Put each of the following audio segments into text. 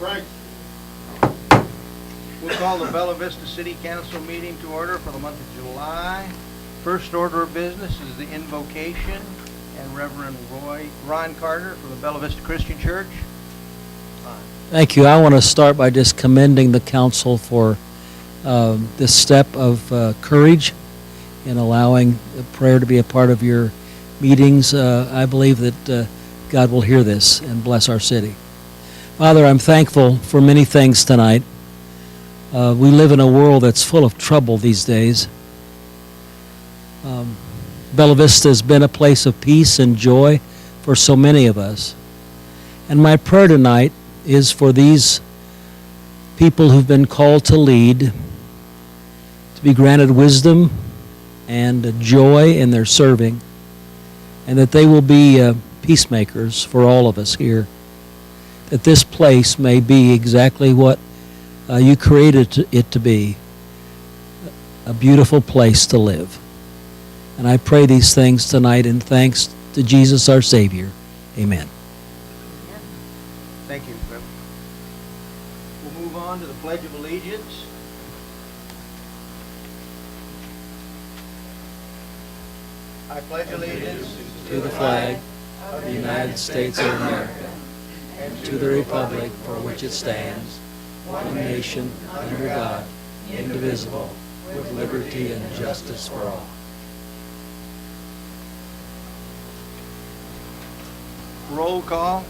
Frank. We'll call the Bella Vista City Council meeting to order for the month of July. First order of business is the invocation, and Reverend Ron Carter from the Bella Vista Christian Church. Thank you. I want to start by just commending the council for this step of courage in allowing prayer to be a part of your meetings. I believe that God will hear this and bless our city. Father, I'm thankful for many things tonight. We live in a world that's full of trouble these days. Bella Vista has been a place of peace and joy for so many of us. And my prayer tonight is for these people who've been called to lead, to be granted wisdom and joy in their serving, and that they will be peacemakers for all of us here, that this place may be exactly what you created it to be, a beautiful place to live. And I pray these things tonight in thanks to Jesus our Savior. Amen. Thank you, Reverend. We'll move on to the Pledge of Allegiance. I pledge allegiance To the flag of the United States of America, and to the republic for which it stands, one nation, under God, indivisible, with liberty and justice for all. Roll call.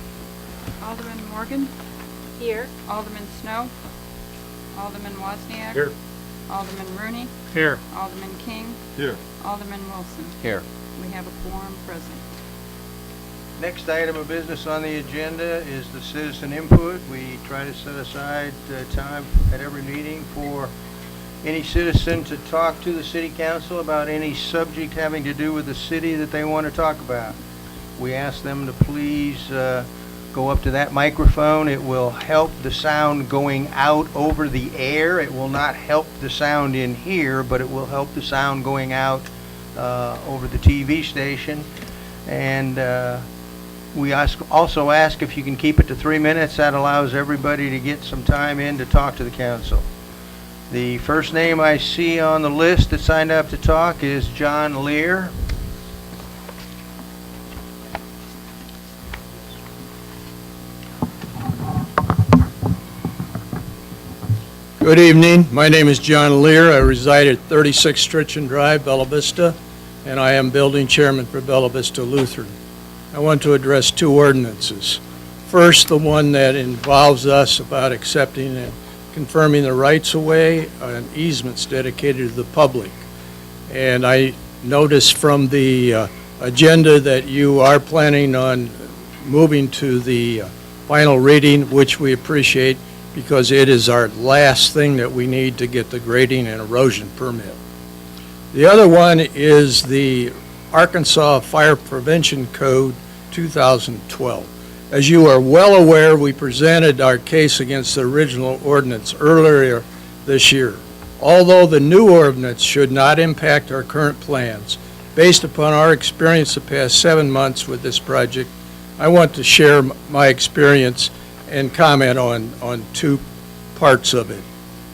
Alderman Morgan. Here. Alderman Snow. Alderman Wozniak. Here. Alderman Rooney. Here. Alderman King. Here. Alderman Wilson. Here. We have a quorum present. Next item of business on the agenda is the citizen input. We try to set aside time at every meeting for any citizen to talk to the city council about any subject having to do with the city that they want to talk about. We ask them to please go up to that microphone. It will help the sound going out over the air. It will not help the sound in here, but it will help the sound going out over the TV station. And we also ask if you can keep it to 3 minutes. That allows everybody to get some time in to talk to the council. The first name I see on the list that signed up to talk is John Lear. Good evening. My name is John Lear. I reside at 36 Stritchen Drive, Bella Vista, and I am building chairman for Bella Vista Lutheran. I want to address two ordinances. First, the one that involves us about accepting and confirming the rights-of-way and easements dedicated to the public. And I noticed from the agenda that you are planning on moving to the final reading, which we appreciate, because it is our last thing that we need to get the grading and erosion permit. The other one is the Arkansas Fire Prevention Code 2012. As you are well aware, we presented our case against the original ordinance earlier this year. Although the new ordinance should not impact our current plans, based upon our experience the past 7 months with this project, I want to share my experience and comment on two parts of it.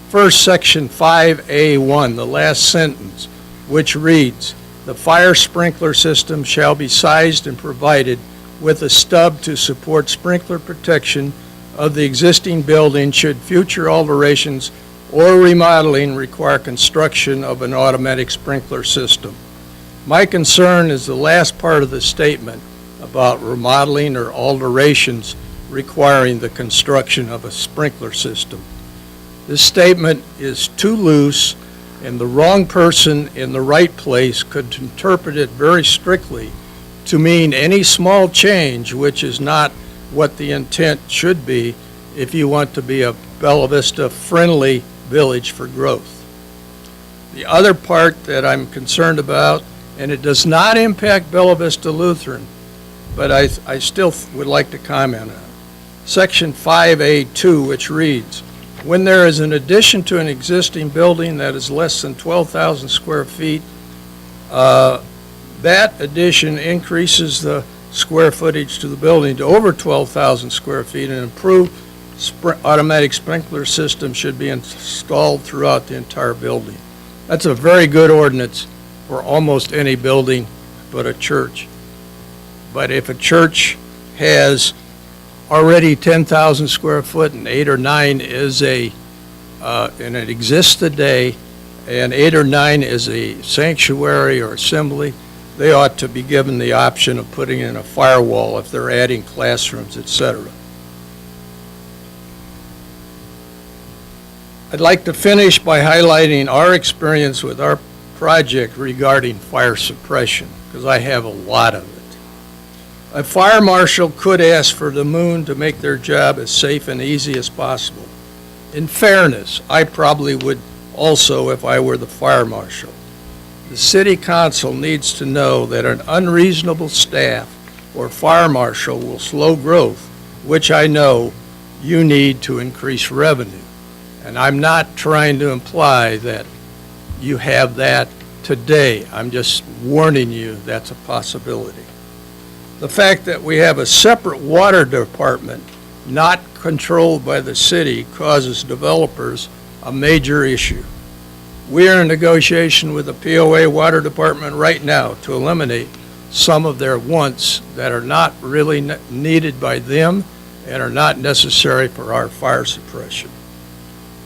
First, section 5A1, the last sentence, which reads, "The fire sprinkler system shall be sized and provided with a stub to support sprinkler protection of the existing building should future alterations or remodeling require construction of an automatic sprinkler system." My concern is the last part of the statement about remodeling or alterations requiring the construction of a sprinkler system. This statement is too loose, and the wrong person in the right place could interpret it very strictly to mean any small change, which is not what the intent should be if you want to be a Bella Vista friendly village for growth. The other part that I'm concerned about, and it does not impact Bella Vista Lutheran, but I still would like to comment on it. Section 5A2, which reads, when there is an addition to an existing building that is less than 12,000 square feet, that addition increases the square footage to the building to over 12,000 square feet and improves automatic sprinkler system should be installed throughout the entire building. That's a very good ordinance for almost any building but a church. But if a church has already 10,000 square foot and 8 or 9 is and it exists today, and 8 or 9 is a sanctuary or assembly, they ought to be given the option of putting in a firewall if they're adding classrooms, etc. I'd like to finish by highlighting our experience with our project regarding fire suppression, because I have a lot of it. A fire marshal could ask for the moon to make their job as safe and easy as possible. In fairness, I probably would also if I were the fire marshal. The city council needs to know that an unreasonable staff or fire marshal will slow growth, which I know you need to increase revenue. And I'm not trying to imply that you have that today. I'm just warning you that's a possibility. The fact that we have a separate water department not controlled by the city causes developers a major issue. We are in negotiation with the POA Water Department right now to eliminate some of their wants that are not really needed by them and are not necessary for our fire suppression.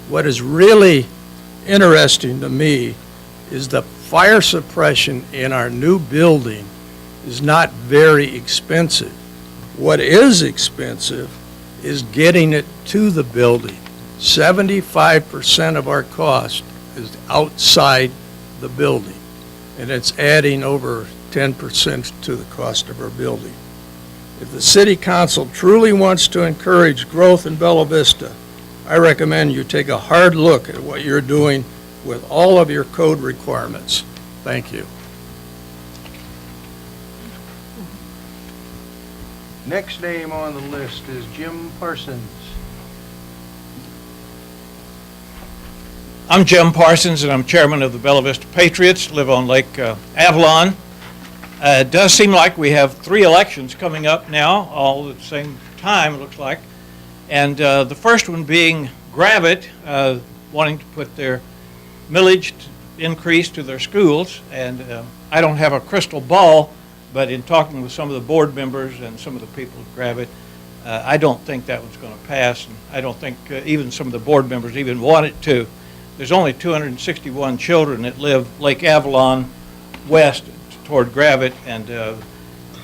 What is really interesting to me is the fire suppression in our new building is not very expensive. What is expensive is getting it to the building. 75% of our cost is outside the building, and it's adding over 10% to the cost of our building. If the city council truly wants to encourage growth in Bella Vista, I recommend you take a hard look at what you're doing with all of your code requirements. Thank you. Next name on the list is Jim Parsons. I'm Jim Parsons, and I'm chairman of the Bella Vista Patriots, live on Lake Avalon. It does seem like we have 3 elections coming up now, all at the same time, it looks like. And the first one being Gravett, wanting to put their millage increase to their schools. And I don't have a crystal ball, but in talking with some of the board members and some of the people at Gravett, I don't think that one's going to pass. And I don't think even some of the board members even want it to. There's only 261 children that live Lake Avalon west toward Gravett, and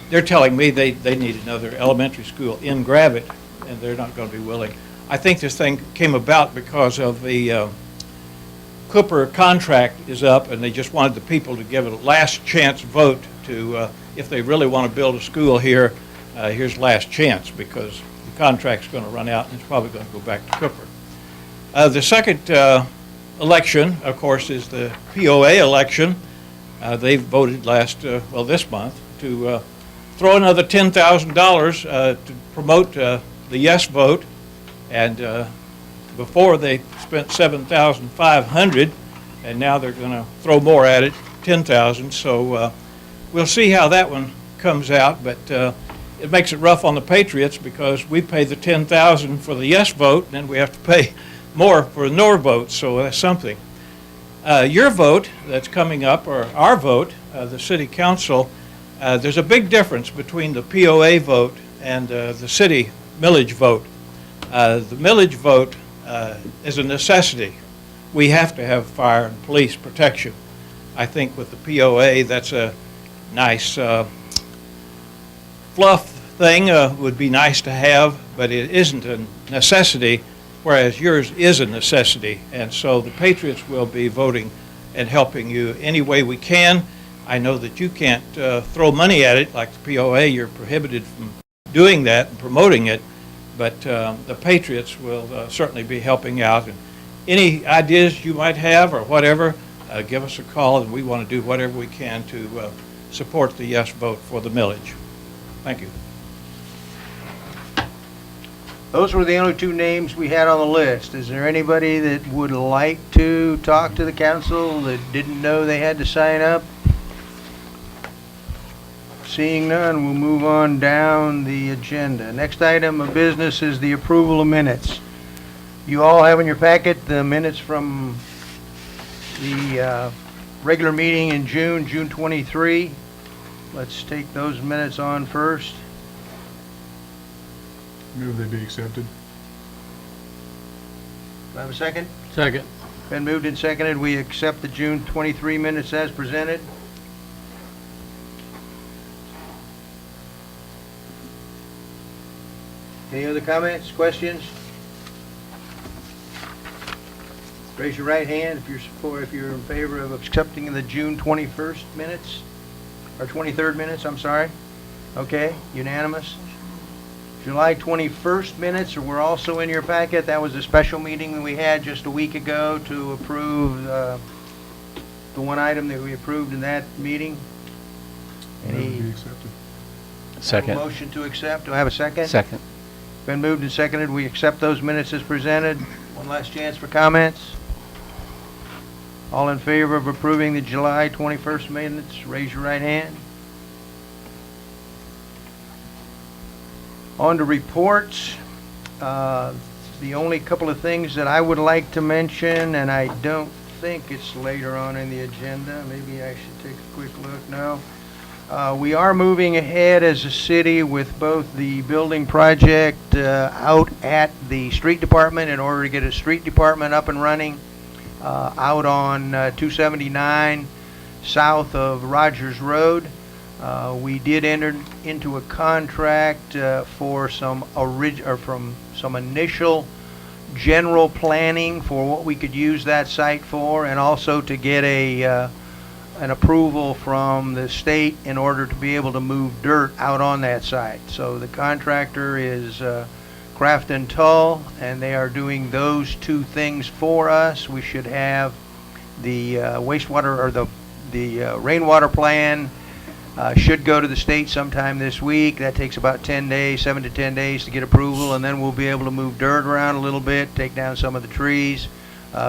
they're telling me they need another elementary school in Gravett, and they're not going to be willing. I think this thing came about because of the Cooper contract is up, and they just wanted the people to give it a last chance vote to, if they really want to build a school here, here's last chance, because the contract's going to run out and it's probably going to go back to Cooper. The second election, of course, is the POA election. They voted this month to throw another $10,000 to promote the yes vote, and before they spent $7,500, and now they're going to throw more at it, $10,000. So we'll see how that one comes out, but it makes it rough on the Patriots because we pay the $10,000 for the yes vote, and then we have to pay more for the no vote, so that's something. Your vote that's coming up, or our vote, the city council, there's a big difference between the POA vote and the city millage vote. The millage vote is a necessity. We have to have fire and police protection. I think with the POA, that's a nice fluff thing, would be nice to have, but it isn't a necessity, whereas yours is a necessity. And so the Patriots will be voting and helping you any way we can. I know that you can't throw money at it like the POA. You're prohibited from doing that and promoting it, but the Patriots will certainly be helping out. And any ideas you might have or whatever, give us a call, and we want to do whatever we can to support the yes vote for the millage. Thank you. Those were the only 2 names we had on the list. Is there anybody that would like to talk to the council that didn't know they had to sign up? Seeing none, we'll move on down the agenda. Next item of business is the approval of minutes. You all have in your packet the minutes from the regular meeting in June 23. Let's take those minutes on first. Move they be accepted. Do I have a second? Second. Been moved and seconded. We accept the June 23 minutes as presented. Any other comments, questions? Raise your right hand if you're in favor of accepting the June 21st minutes, or 23rd minutes, I'm sorry. Okay, unanimous. July 21st minutes were also in your packet. That was a special meeting we had just a week ago to approve the one item that we approved in that meeting. Move they be Any accepted. Second. motion to accept? Do I have a second? Second. Been moved and seconded. We accept those minutes as presented. One last chance for comments. All in favor of approving the July 21st minutes, raise your right hand. On to reports. The only couple of things that I would like to mention, and I don't think it's later on in the agenda. Maybe I should take a quick look now. We are moving ahead as a city with both the building project out at the street department in order to get a street department up and running out on 279 south of Rogers Road. We did enter into a contract for some initial general planning for what we could use that site for, and also to get an approval from the state in order to be able to move dirt out on that site. So the contractor is Craft and Tull, and they are doing those two things for us. We should have the wastewater or the rainwater plan should go to the state sometime this week. That takes about 10 days, 7 to 10 days to get approval, and then we'll be able to move dirt around a little bit, take down some of the trees,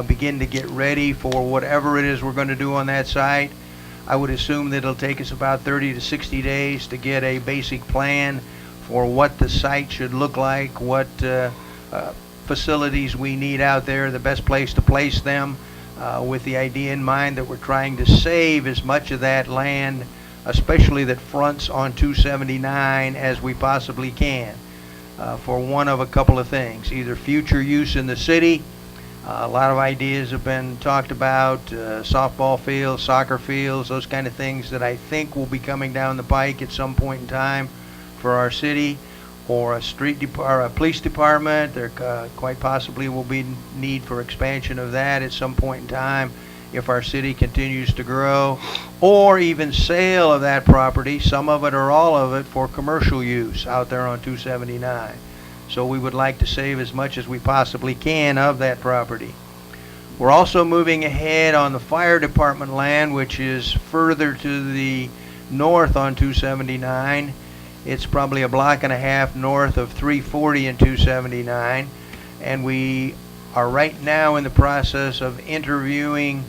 begin to get ready for whatever it is we're going to do on that site. I would assume that it'll take us about 30 to 60 days to get a basic plan for what the site should look like, what facilities we need out there, the best place to place them, with the idea in mind that we're trying to save as much of that land, especially that fronts on 279, as we possibly can, for one of a couple of things: either future use in the city. A lot of ideas have been talked about, softball fields, soccer fields, those kind of things that I think will be coming down the pike at some point in time for our city, or a police department. There quite possibly will be need for expansion of that at some point in time if our city continues to grow, or even sale of that property, some of it or all of it, for commercial use out there on 279. So we would like to save as much as we possibly can of that property. We're also moving ahead on the fire department land, which is further to the north on 279. It's probably a block and a half north of 340 and 279. And we are right now in the process of interviewing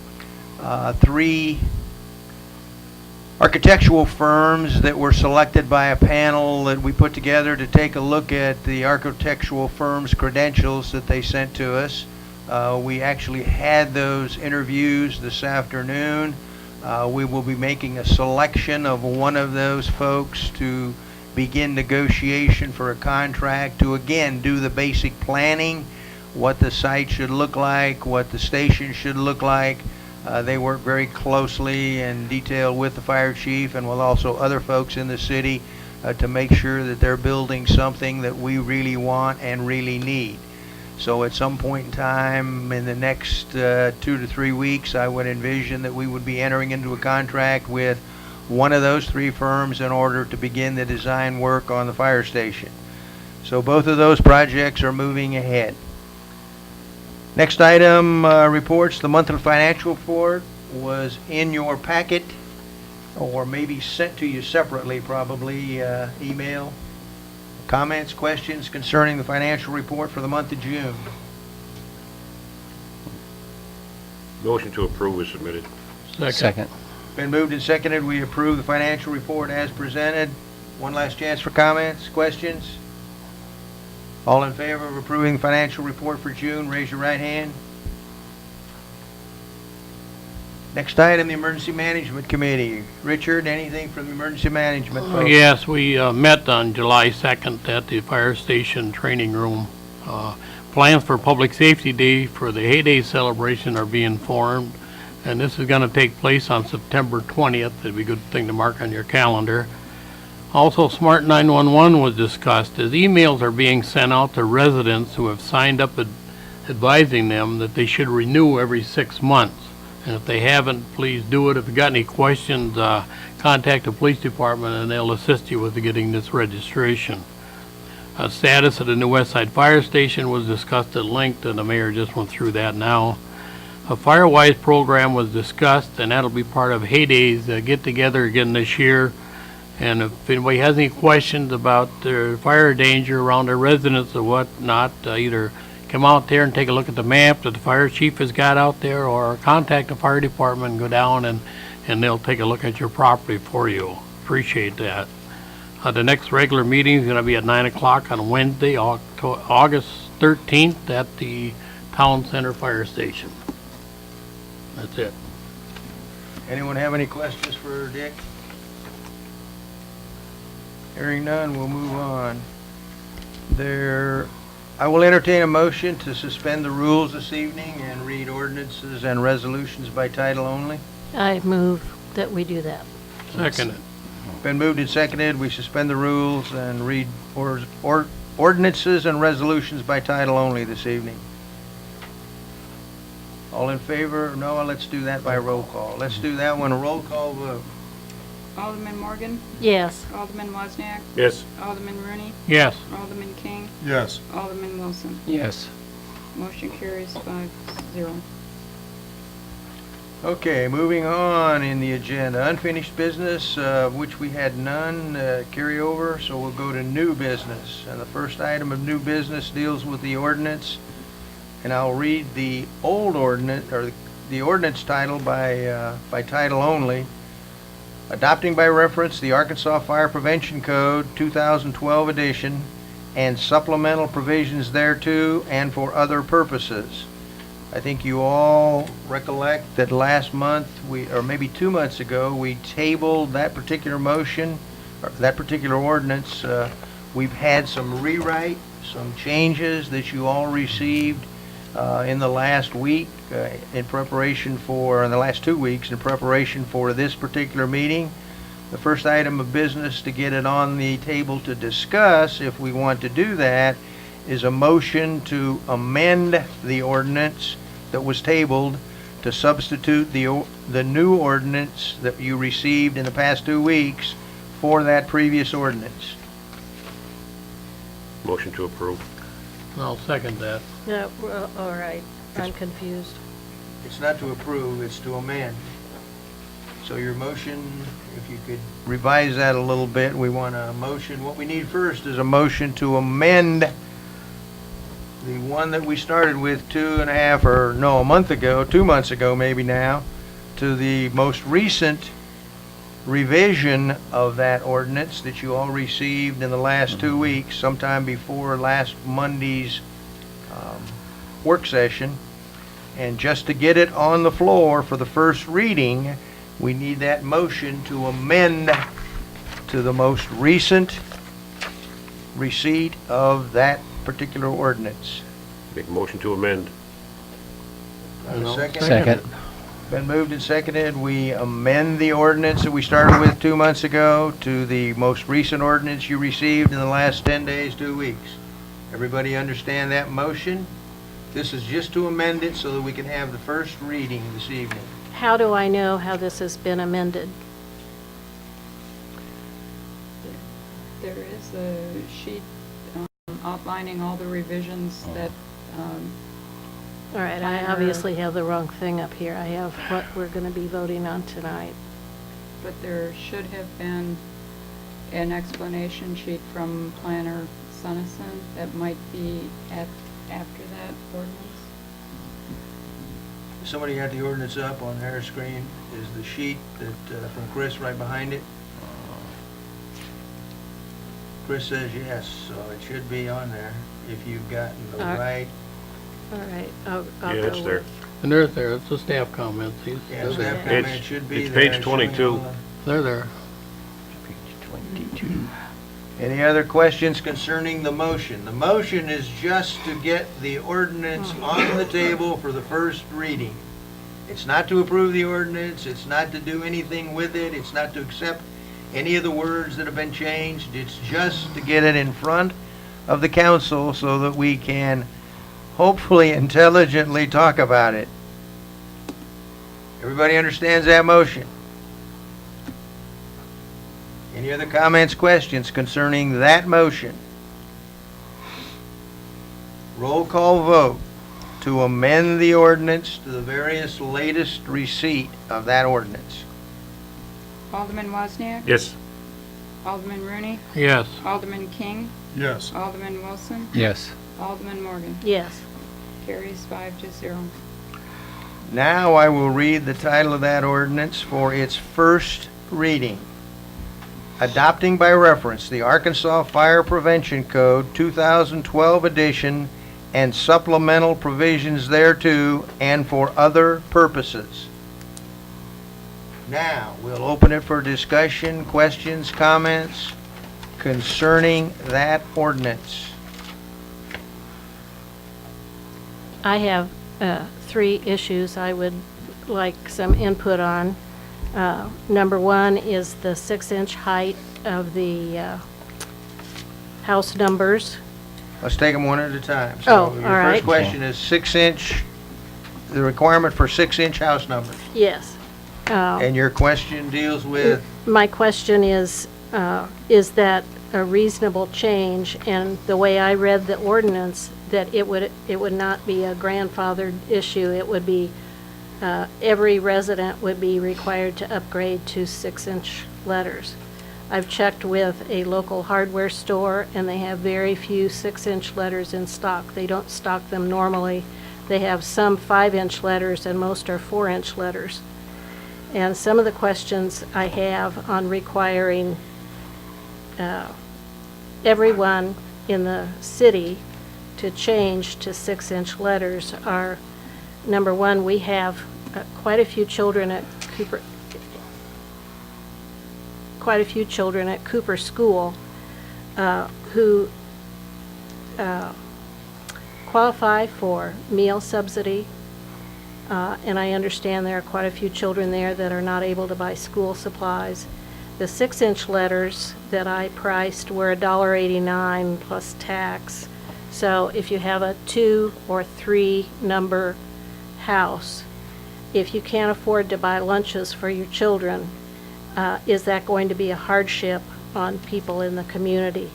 3 architectural firms that were selected by a panel that we put together to take a look at the architectural firms' credentials that they sent to us. We actually had those interviews this afternoon. We will be making a selection of one of those folks to begin negotiation for a contract to, again, do the basic planning, what the site should look like, what the station should look like. They work very closely and detail with the fire chief and with also other folks in the city to make sure that they're building something that we really want and really need. So at some point in time in the next 2 to 3 weeks, I would envision that we would be entering into a contract with one of those 3 firms in order to begin the design work on the fire station. So both of those projects are moving ahead. Next item, reports. The monthly financial report was in your packet, or maybe sent to you separately, probably email. Comments, questions concerning the financial report for the month of June? Motion to approve is submitted. Second. Been moved and seconded, we approve the financial report as presented. One last chance for comments, questions? All in favor of approving the financial report for June, raise your right hand. Next item, the Emergency Management Committee. Richard, anything from the Emergency Management folks? Yes, we met on July 2nd at the fire station training room. Plans for Public Safety Day for the Heyday celebration are being formed, and this is going to take place on September 20th. It'd be a good thing to mark on your calendar. Also, Smart 911 was discussed, as emails are being sent out to residents who have signed up advising them that they should renew every 6 months. And if they haven't, please do it. If you got any questions, contact the police department and they'll assist you with getting this registration. Status of the new West Side Fire Station was discussed at length, and the mayor just went through that now. A Firewise program was discussed, and that'll be part of Heyday's get-together again this year. And if anybody has any questions about their fire danger around their residents or whatnot, either come out there and take a look at the map that the fire chief has got out there, or contact the fire department and go down and they'll take a look at your property for you. Appreciate that. The next regular meeting is going to be at 9 o'clock on Wednesday, August 13th at the Town Center Fire Station. That's it. Anyone have any questions for Dick? Hearing none, we'll move on. I will entertain a motion to suspend the rules this evening and read ordinances and resolutions by title only. I move that we do that. Second. Been moved and seconded, we suspend the rules and read ordinances and resolutions by title only this evening. All in favor? No, let's do that by roll call. Let's do that one, a roll call vote. Alderman Morgan, Yes. Alderman Wozniak, Yes. Alderman Rooney, Yes. Alderman King, Yes. Alderman Wilson. Yes. Motion carries 5-0. Okay, moving on in the agenda. Unfinished business, which we had none carry over, so we'll go to new business. And the first item of new business deals with the ordinance, and I'll read the old ordinance, or the ordinance title by title only. Adopting by reference the Arkansas Fire Prevention Code 2012 edition and supplemental provisions thereto and for other purposes. I think you all recollect that last month, or maybe 2 months ago, we tabled that particular motion, or that particular ordinance. We've had some rewrite, some changes that you all received in the last week in the last 2 weeks in preparation for this particular meeting. The first item of business to get it on the table to discuss, if we want to do that, is a motion to amend the ordinance that was tabled to substitute the new ordinance that you received in the past 2 weeks for that previous ordinance. Motion to approve. I'll second that. No, all right. I'm confused. It's not to approve, it's to amend. So your motion, if you could revise that a little bit, we want a motion. What we need first is a motion to amend the one that we started with 2 months ago maybe now, to the most recent revision of that ordinance that you all received in the last 2 weeks, sometime before last Monday's work session. And just to get it on the floor for the first reading, we need that motion to amend to the most recent receipt of that particular ordinance. Make a motion to amend. Have a second? Second. Been moved and seconded. We amend the ordinance that we started with 2 months ago to the most recent ordinance you received in the last 10 days, 2 weeks. Everybody understand that motion? This is just to amend it so that we can have the first reading this evening. How do I know how this has been amended? There is a sheet outlining all the revisions that, All right, I obviously have the wrong thing up here. I have what we're going to be voting on tonight. but there should have been an explanation sheet from Planner Sunnison that might be after that ordinance. Somebody got the ordinance up on their screen? Is the sheet that, from Chris right behind it? Chris says yes, so it should be on there if you've gotten the right. All right, I'll Yeah, it's go there. with- And there's it's a staff comment, see? Yeah, They're staff there. comment should be it's there. page showing 22. all the- They're there. Any other questions concerning the motion? The motion is just to get the ordinance on the table for the first reading. It's not to approve the ordinance, it's not to do anything with it, it's not to accept any of the words that have been changed. It's just to get it in front of the council so that we can hopefully intelligently talk about it. Everybody understands that motion? Any other comments, questions concerning that motion? Roll call vote to amend the ordinance to the various latest receipt of that ordinance. Alderman Wozniak? Yes. Alderman Rooney? Yes. Alderman King? Yes. Alderman Wilson? Yes. Alderman Morgan? Yes. Carries 5-0. Now I will read the title of that ordinance for its first reading. Adopting by reference the Arkansas Fire Prevention Code 2012 edition and supplemental provisions thereto and for other purposes. Now, we'll open it for discussion, questions, comments concerning that ordinance. I have 3 issues I would like some input on. Number 1 is the 6-inch height of the house numbers. Let's take them one at a time. Oh, So all your right. first question is 6-inch, the requirement for 6-inch house numbers. Yes. And your question deals with, My question is that a reasonable change? And the way I read the ordinance, that it would not be a grandfathered issue. It would be, every resident would be required to upgrade to 6-inch letters. I've checked with a local hardware store, and they have very few 6-inch letters in stock. They don't stock them normally. They have some 5-inch letters, and most are 4-inch letters. And some of the questions I have on requiring everyone in the city to change to 6-inch letters are, number 1, we have quite a few children at Cooper School who qualify for meal subsidy, and I understand there are quite a few children there that are not able to buy school supplies. The 6-inch letters that I priced were $1.89 plus tax. So if you have a 2 or 3 number house, if you can't afford to buy lunches for your children, is that going to be a hardship on people in the community?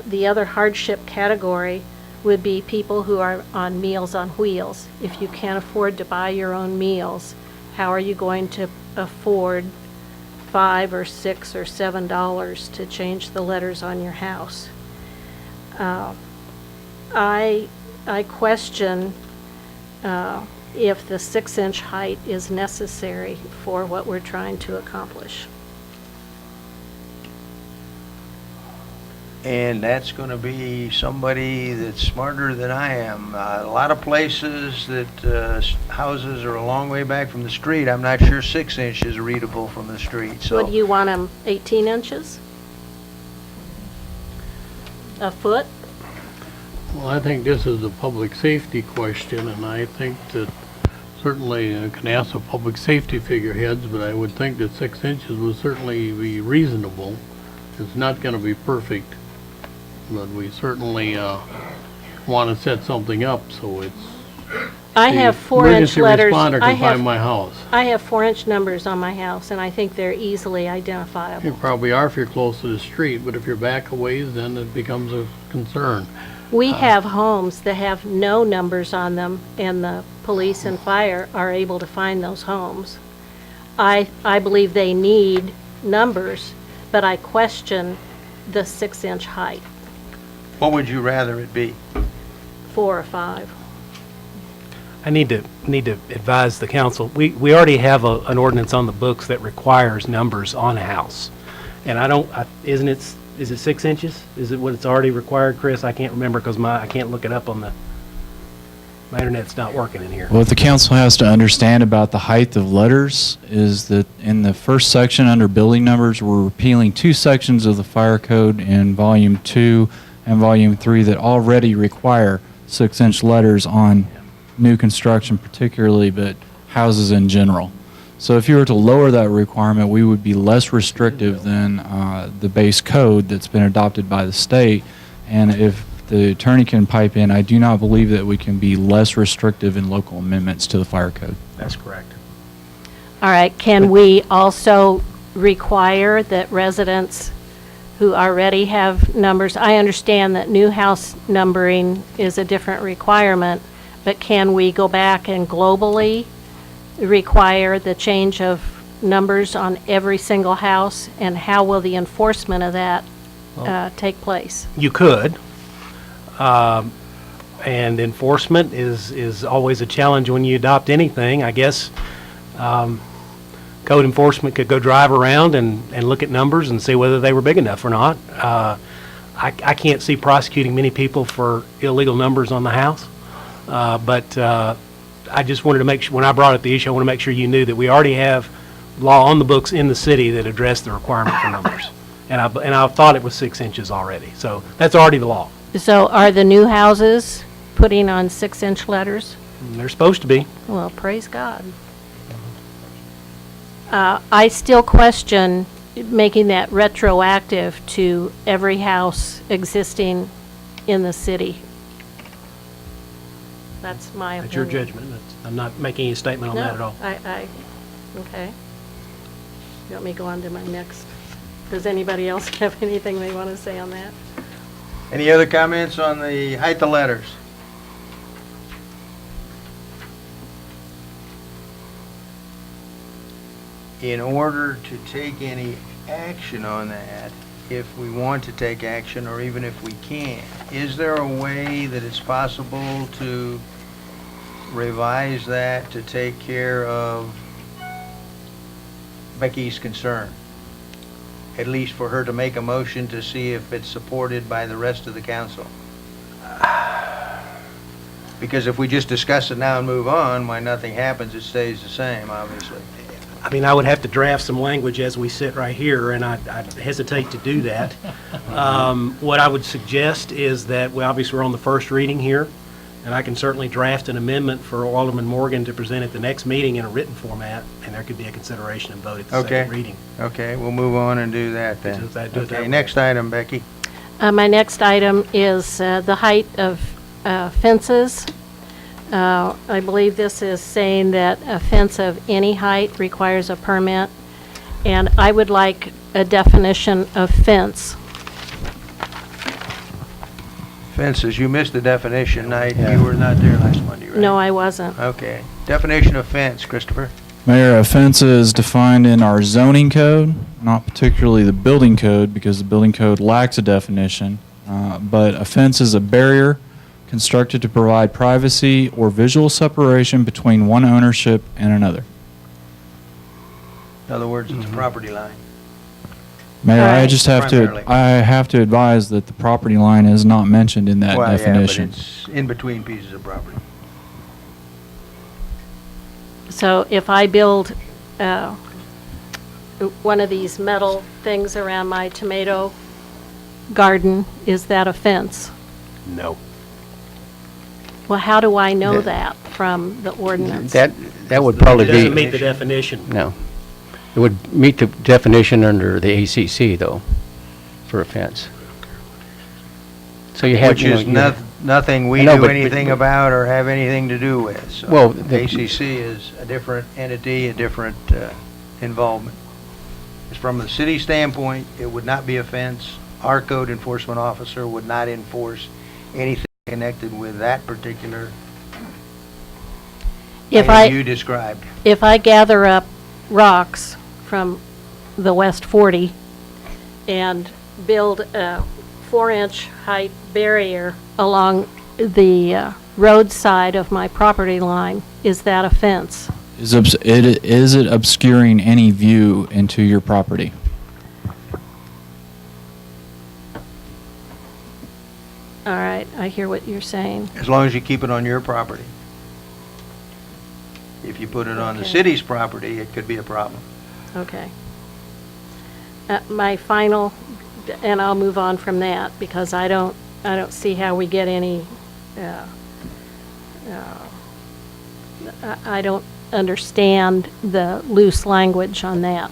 The other hardship category would be people who are on Meals on Wheels. If you can't afford to buy your own meals, how are you going to afford $5 or $6 or $7 to change the letters on your house? I question if the 6-inch height is necessary for what we're trying to accomplish. and that's going to be somebody that's smarter than I am. A lot of places that houses are a long way back from the street, I'm not sure 6-inch is readable from the street, so. What do you want them, 18 inches? A foot? Well, I think this is a public safety question, and I think that certainly I can ask the public safety figureheads, but I would think that 6 inches would certainly be reasonable. It's not going to be perfect, but we certainly want to set something up so it's. I have 4-inch Emergency letters. responder I can find have, my house. I have 4-inch numbers on my house, and I think they're easily identifiable. You probably are if you're close to the street, but if you're back a ways, then it becomes a concern. We have homes that have no numbers on them, and the police and fire are able to find those homes. I believe they need numbers, but I question the 6-inch height, What would you rather it be? 4 or 5. I need to advise the council. We already have an ordinance on the books that requires numbers on a house. And is it 6 inches? Is it what it's already required, Chris? I can't remember because I can't look it up on my internet's not working in here. What the council has to understand about the height of letters is that in the first section under building numbers, we're repealing 2 sections of the fire code in volume 2 and volume 3 that already require 6-inch letters on new construction particularly, but houses in general. So if you were to lower that requirement, we would be less restrictive than the base code that's been adopted by the state. And if the attorney can pipe in, I do not believe that we can be less restrictive in local amendments to the fire code. That's correct. All right, can we also require that residents who already have numbers, I understand that new house numbering is a different requirement, but can we go back and globally require the change of numbers on every single house? And how will the enforcement of that take place? You could. And enforcement is always a challenge when you adopt anything. I guess code enforcement could go drive around and look at numbers and see whether they were big enough or not. I can't see prosecuting many people for illegal numbers on the house. But I just wanted to make sure, when I brought up the issue, I want to make sure you knew that we already have law on the books in the city that address the requirement for numbers. And I thought it was 6 inches already. So that's already the law. So are the new houses putting on 6-inch letters? They're supposed to be. Well, praise God. I still question making that retroactive to every house existing in the city. That's my opinion. That's your judgment. I'm not making any statement on that at all. Okay. You want me to go on to my next? Does anybody else have anything they want to say on that? Any other comments on the height of letters? In order to take any action on that, if we want to take action, or even if we can, is there a way that it's possible to revise that to take care of Becky's concern? At least for her to make a motion to see if it's supported by the rest of the council? Because if we just discuss it now and move on, why nothing happens, it stays the same, obviously. I mean, I would have to draft some language as we sit right here, and I hesitate to do that. What I would suggest is that, well, obviously we're on the first reading here, and I can certainly draft an amendment for Alderman Morgan to present at the next meeting in a written format, and there could be a consideration and vote at the second reading. Okay, we'll move on and do that then. Do it that Okay, way. next item, Becky. My next item is the height of fences. I believe this is saying that a fence of any height requires a permit, and I would like a definition of fence. Fences, you missed the definition. You were not there last Monday, right? No, I wasn't. Okay. Definition of fence, Christopher. Mayor, a fence is defined in our zoning code, not particularly the building code, because the building code lacks a definition. But a fence is a barrier constructed to provide privacy or visual separation between one ownership and another. In other words, it's a property line. Mayor, I Right. just have Primarily. I have to advise that the property line is not mentioned in that Well, definition. yeah, but it's in between pieces of property. So if I build one of these metal things around my tomato garden, is that a fence? No. Well, how do I know that from the ordinance? That would probably It doesn't be, meet the definition. no. It would meet the definition under the ACC, though, for a fence. So you have, Which you know, is you- nothing we I know, do but- anything about or have anything to do with. So Well, the ACC is a different entity, a different involvement. It's from the city standpoint, it would not be a fence. Our code enforcement officer would not enforce anything connected with that particular If item you described. If I gather up rocks from the West 40 and build a 4-inch height barrier along the roadside of my property line, is that a fence? Is it obscuring any view into your property? All right, I hear what you're saying. As long as you keep it on your property. If you put it on the Okay. city's property, it could be a problem. Okay. My final, and I'll move on from that, because I don't see how we get any, I don't understand the loose language on that,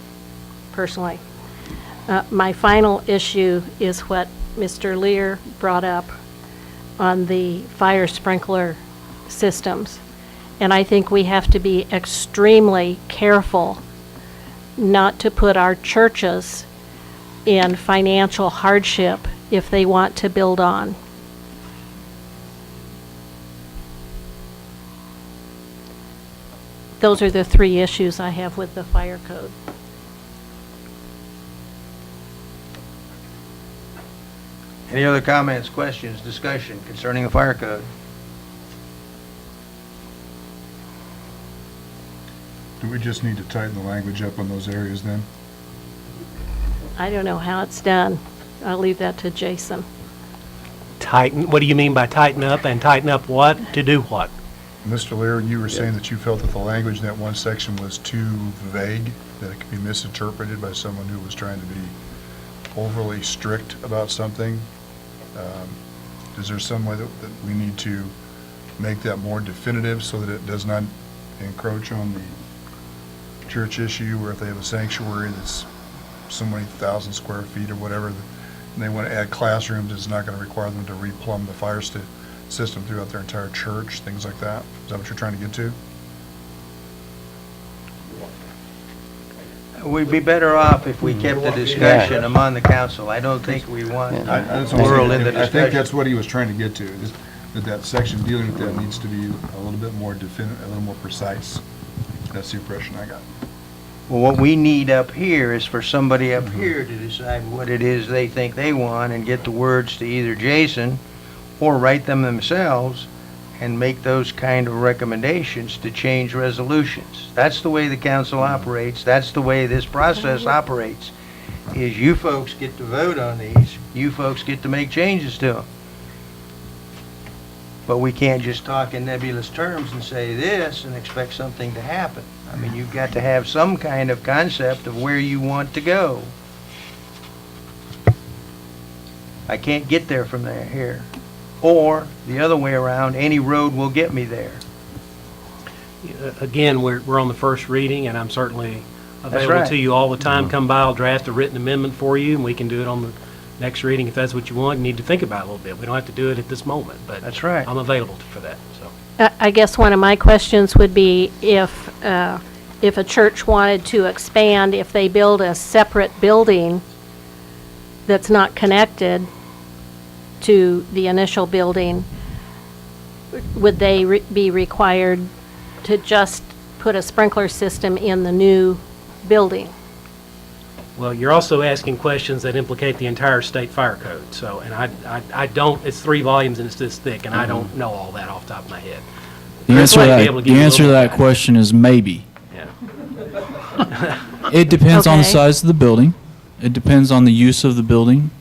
personally. My final issue is what Mr. Lear brought up on the fire sprinkler systems. And I think we have to be extremely careful not to put our churches in financial hardship if they want to build on. Those are the three issues I have with the fire code. Any other comments, questions, discussion concerning the fire code? Do we just need to tighten the language up on those areas then? I don't know how it's done. I'll leave that to Jason. Tighten, what do you mean by tighten up, and tighten up what? To do what? Mr. Lear, you were saying that you felt that the language in that one section was too vague, that it could be misinterpreted by someone who was trying to be overly strict about something. Is there some way that we need to make that more definitive so that it does not encroach on the church issue, where if they have a sanctuary that's so many thousand square feet or whatever, and they want to add classrooms, it's not going to require them to replumb the fire system throughout their entire church, things like that? Is that what you're trying to get to? We'd be better off if we kept the discussion among the council. I don't think we want That's to what I'm whirl saying. into I think discussion. that's what he was trying to get to, is that section dealing with that needs to be a little bit more a little more precise. That's the impression I got. Well, what we need up here is for somebody up here to decide what it is they think they want and get the words to either Jason or write them themselves and make those kind of recommendations to change resolutions. That's the way the council operates. That's the way this process operates, is you folks get to vote on these. You folks get to make changes to them. But we can't just talk in nebulous terms and say this and expect something to happen. I mean, you've got to have some kind of concept of where you want to go. I can't get there from there here. Or, the other way around, any road will get me there. Again, we're on the first reading, and I'm certainly available right. to you all the time. Come by, I'll draft a written amendment for you, and we can do it on the next reading if that's what you want. You need to think about it a little bit. We don't have to do it at this moment, but That's right. I'm available for that, so. I guess one of my questions would be if a church wanted to expand, if they build a separate building that's not connected to the initial building, would they be required to just put a sprinkler system in the new building? Well, you're also asking questions that implicate the entire state fire code, so, and I don't, it's 3 volumes and it's this thick, and I don't know all that off the top of my head. The Chris answer to might be that, able to the give you a answer to little that more question is maybe. Yeah. It depends on the Okay. size of the building. It depends on the use of the building.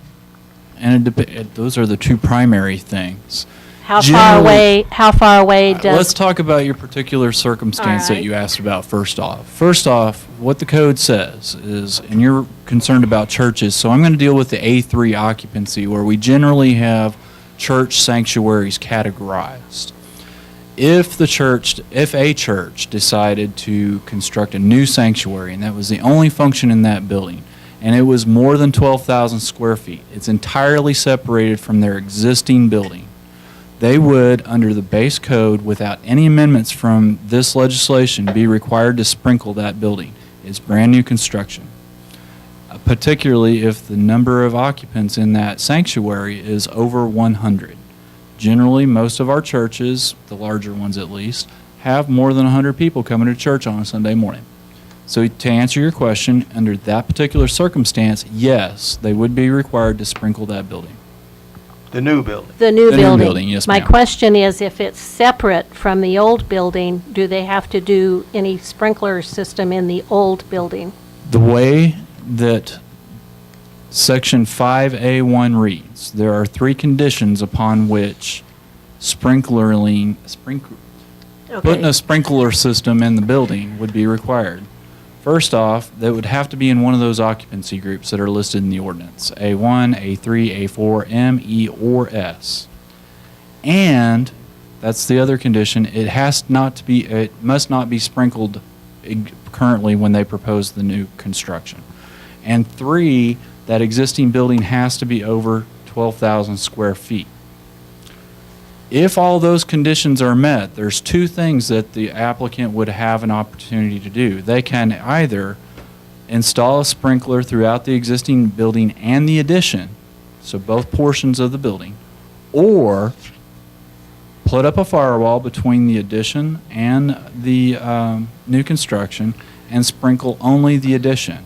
And those are the 2 primary things. How Generally- far away Let's does, talk about your particular circumstance All that right. you asked about first off. First off, what the code says is, and you're concerned about churches, so I'm going to deal with the A3 occupancy, where we generally have church sanctuaries categorized. If a church decided to construct a new sanctuary, and that was the only function in that building, and it was more than 12,000 square feet, it's entirely separated from their existing building, they would, under the base code, without any amendments from this legislation, be required to sprinkle that building. It's brand new construction. Particularly if the number of occupants in that sanctuary is over 100. Generally, most of our churches, the larger ones at least, have more than 100 people coming to church on a Sunday morning. So to answer your question, under that particular circumstance, yes, they would be required to sprinkle that building. The new building. The new The new building. building, yes, My ma'am. question is, if it's separate from the old building, do they have to do any sprinkler system in the old building? The way that Section 5A1 reads, there are 3 conditions upon which putting a sprinkler system in the building would be required. First off, that would have to be in one of those occupancy groups that are listed in the ordinance, A1, A3, A4, M, E, or S. And, that's the other condition, it must not be sprinkled currently when they propose the new construction. And 3, that existing building has to be over 12,000 square feet. If all those conditions are met, there's 2 things that the applicant would have an opportunity to do. They can either install a sprinkler throughout the existing building and the addition, so both portions of the building, or put up a firewall between the addition and the new construction and sprinkle only the addition.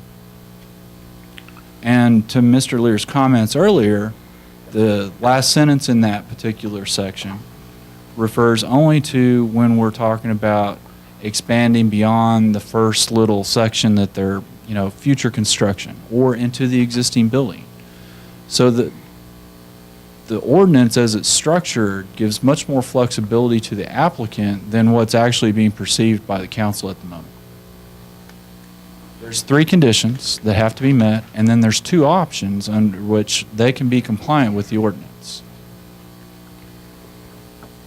And to Mr. Lear's comments earlier, the last sentence in that particular section refers only to when we're talking about expanding beyond the first little section that they're, future construction, or into the existing building. So the ordinance as it's structured gives much more flexibility to the applicant than what's actually being perceived by the council at the moment. There's 3 conditions that have to be met, and then there's 2 options under which they can be compliant with the ordinance.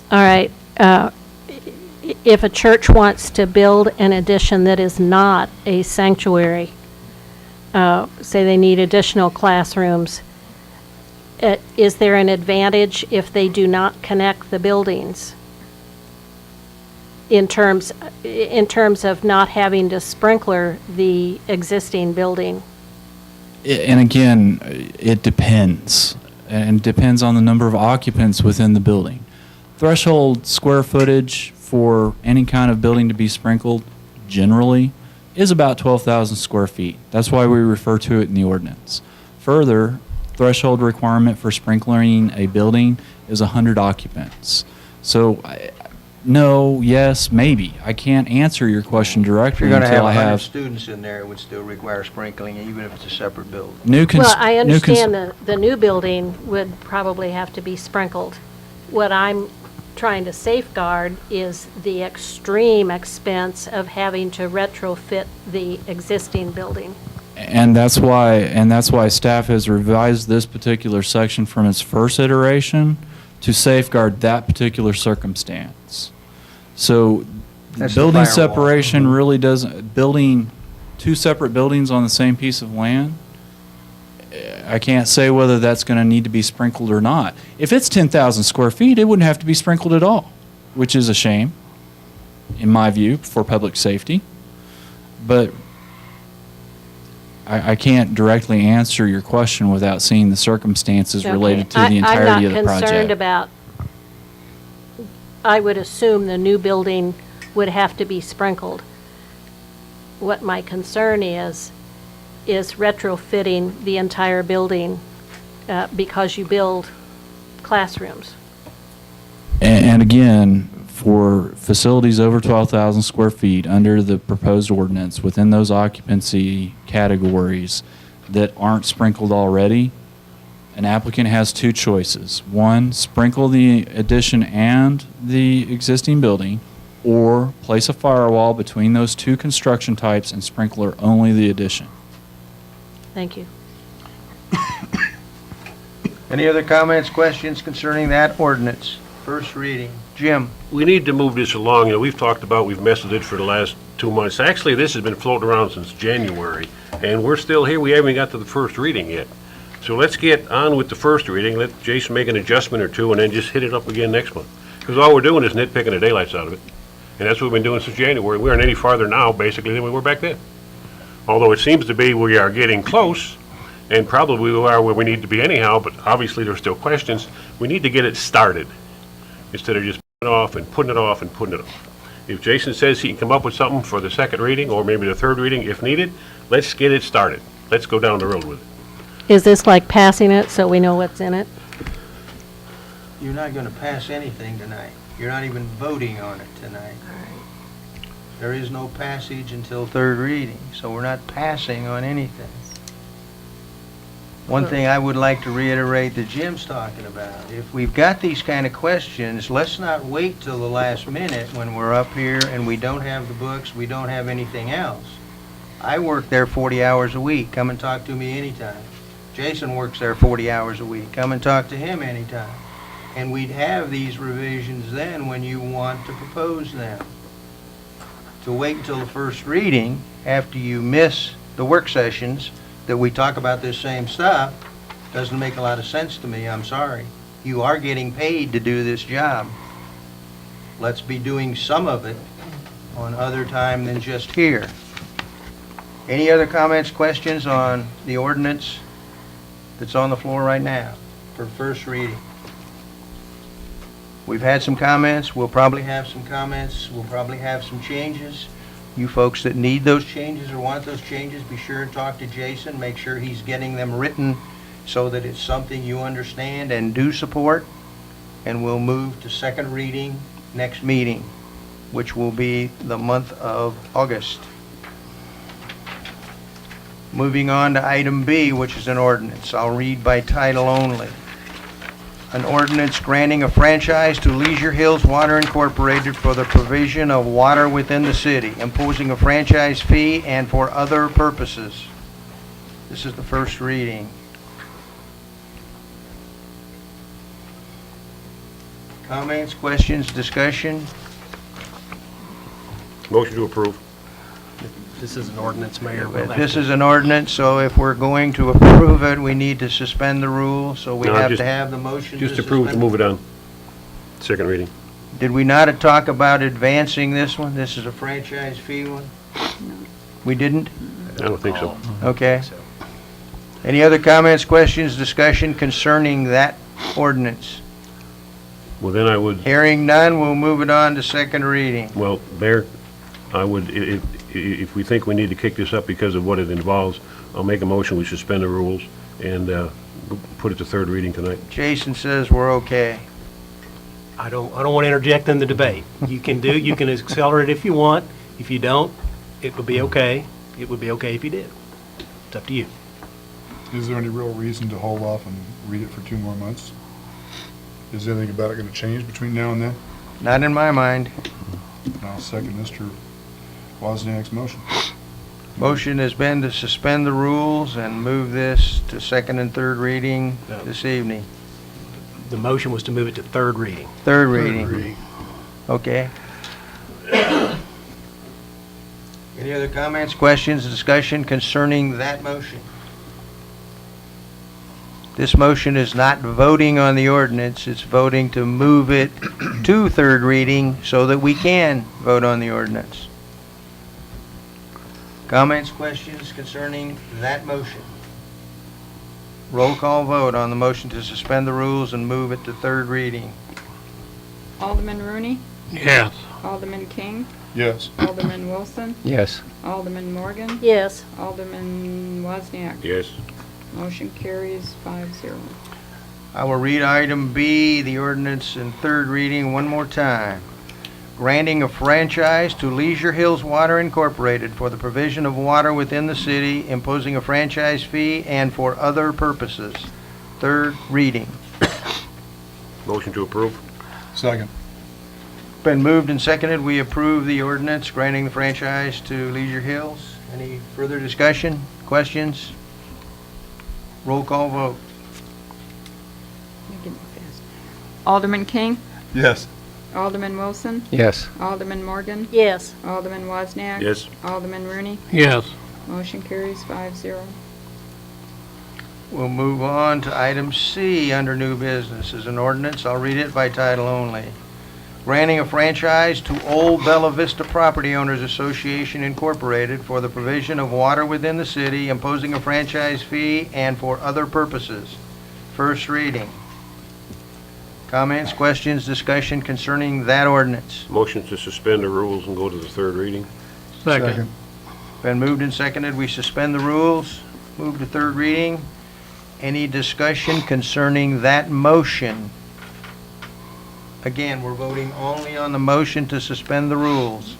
All right. If a church wants to build an addition that is not a sanctuary, say they need additional classrooms, is there an advantage if they do not connect the buildings in terms of not having to sprinkler the existing building? And again, it depends, and depends on the number of occupants within the building. Threshold square footage for any kind of building to be sprinkled generally is about 12,000 square feet. That's why we refer to it in the ordinance. Further, threshold requirement for sprinklering a building is 100 occupants. So, no, yes, maybe. I can't answer your question If directly you're going to have until I 100 have students in there, it would still require sprinkling, even if it's a separate building. Well, I understand the new building would probably have to be sprinkled. What I'm trying to safeguard is the extreme expense of having to retrofit the existing building. And that's why staff has revised this particular section from its first iteration to safeguard that particular circumstance. So That's the building firewall. separation really doesn't, building 2 separate buildings on the same piece of land, I can't say whether that's going to need to be sprinkled or not. If it's 10,000 square feet, it wouldn't have to be sprinkled at all, which is a shame, in my view, for public safety. But I can't directly answer your question without seeing the circumstances related to the entirety of the I'm not concerned project. about, I would assume the new building would have to be sprinkled. What my concern is retrofitting the entire building because you build classrooms. And again, for facilities over 12,000 square feet under the proposed ordinance, within those occupancy categories that aren't sprinkled already, an applicant has 2 choices. 1, sprinkle the addition and the existing building, or place a firewall between those 2 construction types and sprinkler only the addition. Thank you. Any other comments, questions concerning that ordinance? First reading. Jim? We need to move this along. We've talked about, we've messed with it for the last 2 months. Actually, this has been floating around since January, and we're still here. We haven't got to the first reading yet. So let's get on with the first reading. Let Jason make an adjustment or 2, and then just hit it up again next month. Because all we're doing is nitpicking the daylights out of it. And that's what we've been doing since January. We aren't any farther now, basically, than we were back then. Although it seems to be we are getting close, and probably we are where we need to be anyhow, but obviously there's still questions. We need to get it started instead of just putting it off and putting it off and putting it off. If Jason says he can come up with something for the second reading, or maybe the third reading if needed, let's get it started. Let's go down the road with it. Is this like passing it so we know what's in it? You're not going to pass anything tonight. You're not even voting on it tonight. There is no passage until third reading, so we're not passing on anything. One thing I would like to reiterate that Jim's talking about, if we've got these kind of questions, let's not wait till the last minute when we're up here and we don't have the books, we don't have anything else. I work there 40 hours a week. Come and talk to me anytime. Jason works there 40 hours a week. Come and talk to him anytime. And we'd have these revisions then when you want to propose them. To wait until the first reading, after you miss the work sessions that we talk about this same stuff, doesn't make a lot of sense to me. I'm sorry. You are getting paid to do this job. Let's be doing some of it on other time than just here. Any other comments, questions on the ordinance that's on the floor right now for first reading? We've had some comments. We'll probably have some comments. We'll probably have some changes. You folks that need those changes or want those changes, be sure and talk to Jason. Make sure he's getting them written so that it's something you understand and do support. And we'll move to second reading next meeting, which will be the month of August. Moving on to item B, which is an ordinance. I'll read by title only. An ordinance granting a franchise to Leisure Hills Water Incorporated for the provision of water within the city, imposing a franchise fee and for other purposes. This is the first reading. Comments, questions, discussion? Motion to approve. This is an ordinance, Mayor. This is an ordinance, so if we're going to approve it, we need to suspend the rules, so we No, have just- to have the motion to Just approve to suspend. move it on. Second reading. Did we not talk about advancing this one? This is a franchise fee one? We didn't? I don't think so. Okay. Any other comments, questions, discussion concerning that ordinance? Well, then I would, Hearing none, we'll move it on to second reading. well, Mayor, I would, if we think we need to kick this up because of what it involves, I'll make a motion, we suspend the rules and put it to third reading tonight. Jason says we're okay. I don't want to interject in the debate. You can accelerate if you want. If you don't, it would be okay. It would be okay if you did. It's up to you. Is there any real reason to hold off and read it for 2 more months? Is anything about it going to change between now and then? Not in my mind. I'll second Mr. Wozniak's motion. Motion has been to suspend the rules and move this to second and third reading this evening. The motion was to move it to third reading. Third reading. Okay. Any other comments, questions, discussion concerning that motion? This motion is not voting on the ordinance, it's voting to move it to third reading so that we can vote on the ordinance. Comments, questions concerning that motion? Roll call vote on the motion to suspend the rules and move it to third reading. Alderman Rooney, Yes. Alderman King, Yes. Alderman Wilson, Yes. Alderman Morgan, Yes. Alderman Wozniak. Yes. Motion carries 5-0. I will read item B, the ordinance in third reading one more time. Granting a franchise to Leisure Hills Water Incorporated for the provision of water within the city, imposing a franchise fee and for other purposes. Third reading. Motion to approve. Second. Been moved and seconded. We approve the ordinance granting the franchise to Leisure Hills. Any further discussion, questions? Roll call vote. You can go fast. Alderman King, Yes. Alderman Wilson, Yes. Alderman Morgan, Yes. Alderman Wozniak. Yes. Alderman Rooney. Yes. Motion carries 5-0. We'll move on to item C under new business. Is an ordinance. I'll read it by title only. Granting a franchise to Old Bella Vista Property Owners Association Incorporated for the provision of water within the city, imposing a franchise fee and for other purposes. First reading. Comments, questions, discussion concerning that ordinance? Motion to suspend the rules and go to the third reading. Second. Been moved and seconded. We suspend the rules, move to third reading. Any discussion concerning that motion? Again, we're voting only on the motion to suspend the rules.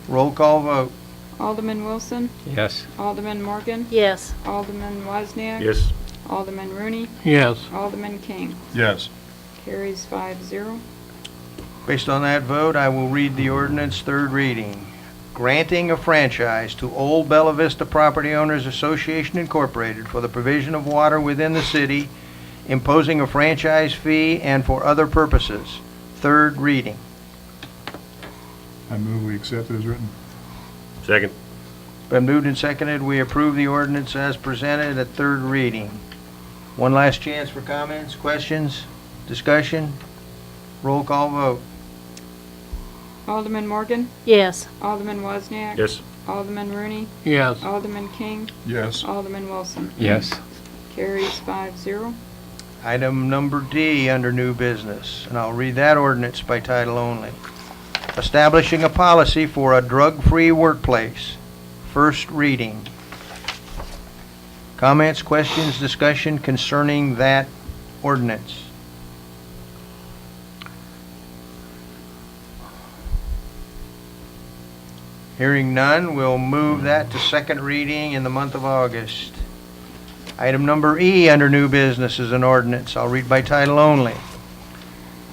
Roll call vote. Alderman Wilson, Yes. Alderman Morgan, Yes. Alderman Wozniak. Yes. Alderman Rooney, Yes. Alderman King. Yes. Carries 5-0. Based on that vote, I will read the ordinance third reading. Granting a franchise to Old Bella Vista Property Owners Association Incorporated for the provision of water within the city, imposing a franchise fee and for other purposes. Third reading. I move we accept it as written. Second. Been moved and seconded, we approve the ordinance as presented at third reading. One last chance for comments, questions, discussion. Roll call vote. Alderman Morgan, Yes. Alderman Wozniak. Yes. Alderman Rooney, Yes. Alderman King, Yes. Alderman Wilson. Yes. Carries 5-0. Item number D under new business, and I'll read that ordinance by title only. Establishing a policy for a drug-free workplace. First reading. Comments, questions, discussion concerning that ordinance. Hearing none, we'll move that to second reading in the month of August. Item number E under new business is an ordinance. I'll read by title only.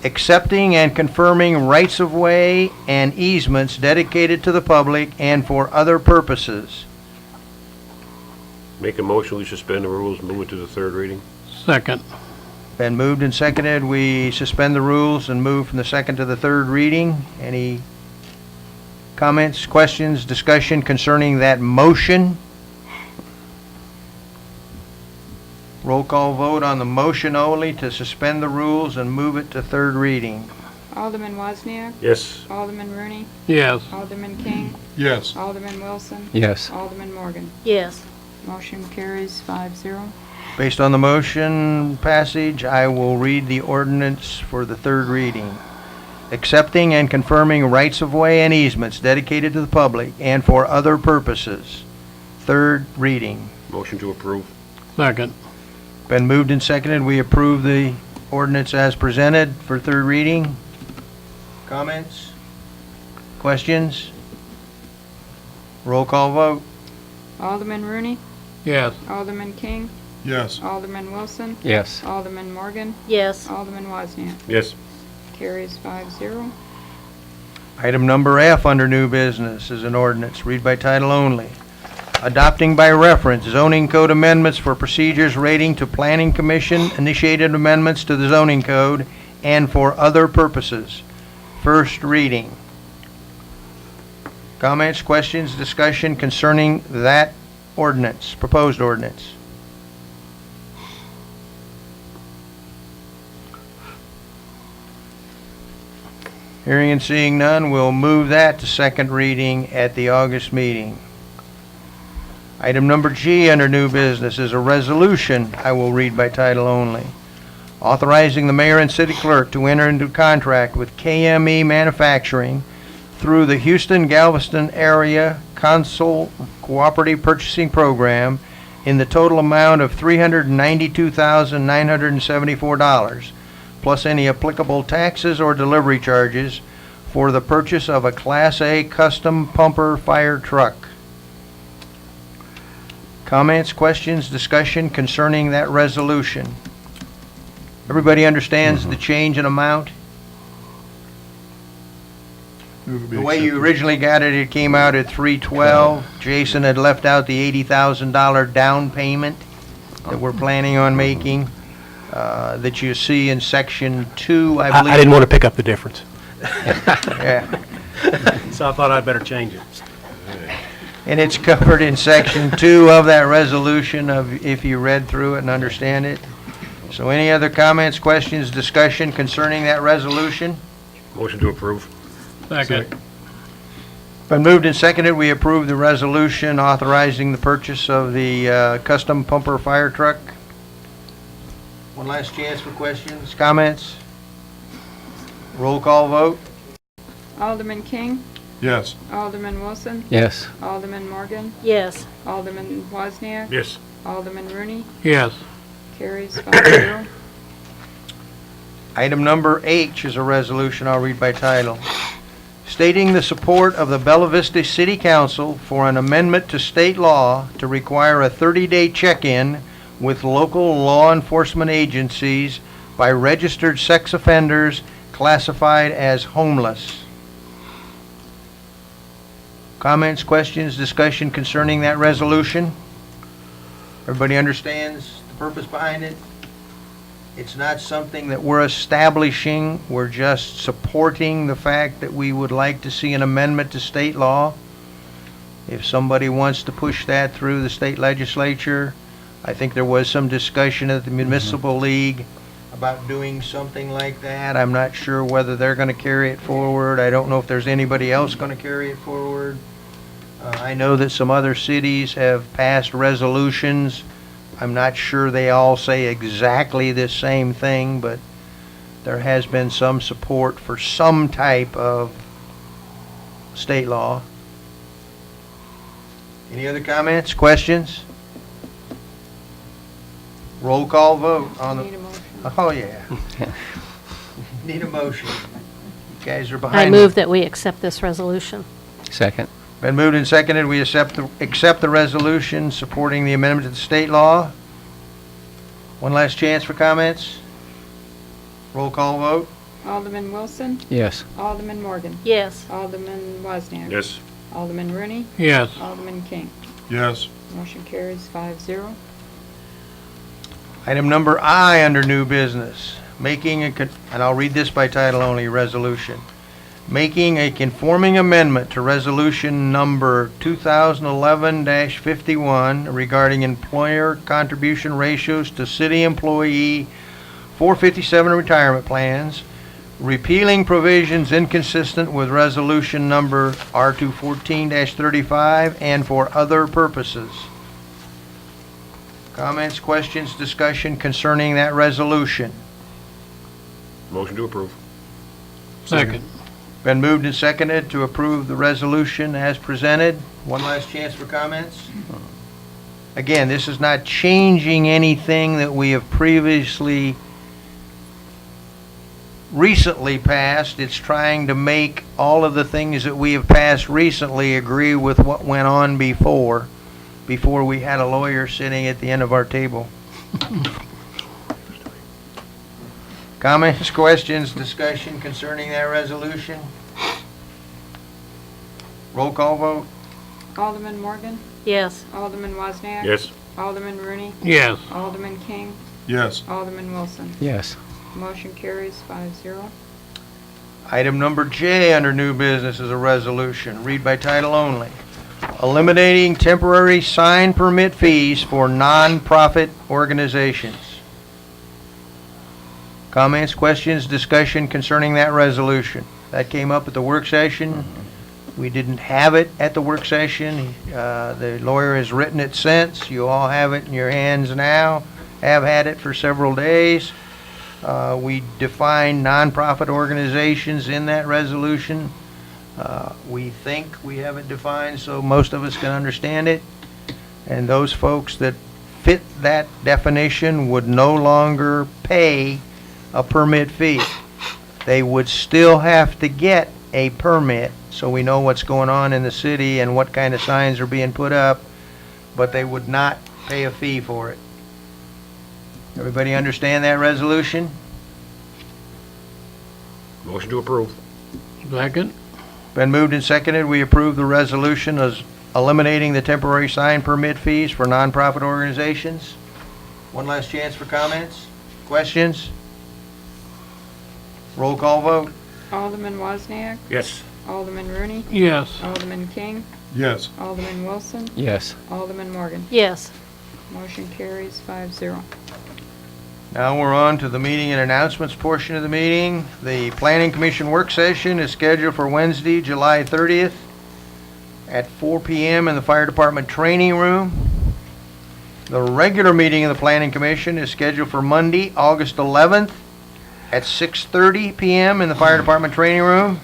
Accepting and confirming rights-of-way and easements dedicated to the public and for other purposes. Make a motion, we suspend the rules, move it to the third reading. Second. Been moved and seconded. We suspend the rules and move from the second to the third reading. Any comments, questions, discussion concerning that motion? Roll call vote on the motion only to suspend the rules and move it to third reading. Alderman Wozniak, Yes. Alderman Rooney, Yes. Alderman King, Yes. Alderman Wilson, Yes. Alderman Morgan. Yes. Motion carries 5-0. Based on the motion passage, I will read the ordinance for the third reading. Accepting and confirming rights-of-way and easements dedicated to the public and for other purposes. Third reading. Motion to approve. Second. Been moved and seconded. We approve the ordinance as presented for third reading. Comments? Questions? Roll call vote. Alderman Rooney, Yes. Alderman King, Yes. Alderman Wilson, Yes. Alderman Morgan, Yes. Alderman Wozniak. Yes. Carries 5-0. Item number F under new business is an ordinance. Read by title only. Adopting by reference zoning code amendments for procedures relating to planning commission initiated amendments to the zoning code and for other purposes. First reading. Comments, questions, discussion concerning that ordinance, proposed ordinance. Hearing and seeing none, we'll move that to second reading at the August meeting. Item number G under new business is a resolution I will read by title only. Authorizing the mayor and city clerk to enter into contract with KME Manufacturing through the Houston Galveston Area Console Cooperative Purchasing Program in the total amount of $392,974, plus any applicable taxes or delivery charges for the purchase of a Class A custom pumper fire truck. Comments, questions, discussion concerning that resolution? Everybody understands the change in amount? Move it be The way you accepted. originally got it, it came out at $312. Jason had left out the $80,000 down payment that we're planning on making, that you see in section 2, I believe. I didn't want to pick up the difference, Yeah. so I thought I'd better change it. And it's covered in section 2 of that resolution, of if you read through it and understand it. So any other comments, questions, discussion concerning that resolution? Motion to approve. Second. Been moved and seconded, we approve the resolution authorizing the purchase of the custom pumper fire truck. One last chance for questions, comments? Roll call vote. Alderman King, Yes. Alderman Wilson, Yes. Alderman Morgan, Yes. Alderman Wozniak, Yes. Alderman Rooney. Yes. Carries 5-0. Item number H is a resolution I'll read by title. Stating the support of the Bella Vista City Council for an amendment to state law to require a 30-day check-in with local law enforcement agencies by registered sex offenders classified as homeless. Comments, questions, discussion concerning that resolution? Everybody understands the purpose behind it? It's not something that we're establishing, we're just supporting the fact that we would like to see an amendment to state law. If somebody wants to push that through the state legislature, I think there was some discussion at the Municipal League about doing something like that. I'm not sure whether they're going to carry it forward. I don't know if there's anybody else going to carry it forward. I know that some other cities have passed resolutions. I'm not sure they all say exactly the same thing, but there has been some support for some type of state law. Any other comments, questions? Roll call vote on the... Need a motion. Oh, yeah. Need a motion. You guys are I behind me. move that we accept this resolution. Second. Been moved and seconded, we accept the resolution supporting the amendment to the state law. One last chance for comments. Roll call vote. Alderman Wilson, Yes. Alderman Morgan, Yes. Alderman Wozniak. Yes. Alderman Rooney, Yes. Alderman King. Yes. Motion carries 5-0. Item number I under new business, and I'll read this by title only, resolution. Making a conforming amendment to resolution number 2011-51 regarding employer contribution ratios to city employee 457 retirement plans, repealing provisions inconsistent with resolution number R214-35 and for other purposes. Comments, questions, discussion concerning that resolution? Motion to approve. Second. Been moved and seconded to approve the resolution as presented. One last chance for comments. Again, this is not changing anything that we have recently passed. It's trying to make all of the things that we have passed recently agree with what went on before we had a lawyer sitting at the end of our table. Comments, questions, discussion concerning that resolution? Roll call vote. Alderman Morgan, Yes. Alderman Wozniak. Yes. Alderman Rooney, Yes. Alderman King, Yes. Alderman Wilson. Yes. Motion carries 5-0. Item number J under new business is a resolution. Read by title only. Eliminating temporary sign permit fees for non-profit organizations. Comments, questions, discussion concerning that resolution? That came up at the work session. We didn't have it at the work session. The lawyer has written it since. You all have it in your hands now, have had it for several days. We define nonprofit organizations in that resolution. We think we have it defined so most of us can understand it. And those folks that fit that definition would no longer pay a permit fee. They would still have to get a permit so we know what's going on in the city and what kind of signs are being put up, but they would not pay a fee for it. Everybody understand that resolution? Motion to approve. Second. Been moved and seconded. We approve the resolution as eliminating the temporary sign permit fees for nonprofit organizations. One last chance for comments, questions? Roll call vote. Alderman Wozniak, Yes. Alderman Rooney, Yes. Alderman King, Yes. Alderman Wilson, Yes. Alderman Morgan. Yes. Motion carries 5-0. Now we're on to the meeting and announcements portion of the meeting. The Planning Commission work session is scheduled for Wednesday, July 30th at 4 p.m. in the Fire Department Training Room. The regular meeting of the Planning Commission is scheduled for Monday, August 11th at 6:30 p.m. in the Fire Department Training Room.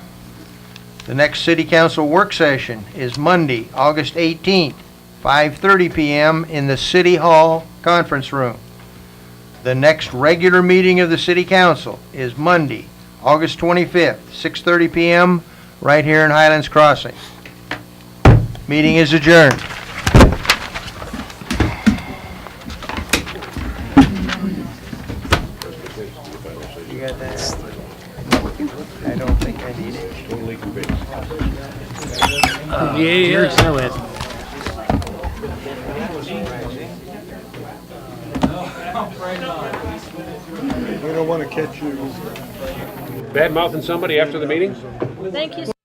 The next City Council work session is Monday, August 18th, 5:30 p.m. in the City Hall Conference Room. The next regular meeting of the City Council is Monday, August 25th, 6:30 PM, right here in Highlands Crossing. Meeting is adjourned. You got that? I don't think I need it. Yeah, so it. We don't want to catch you. Bad mouthing somebody after the meeting? Thank you.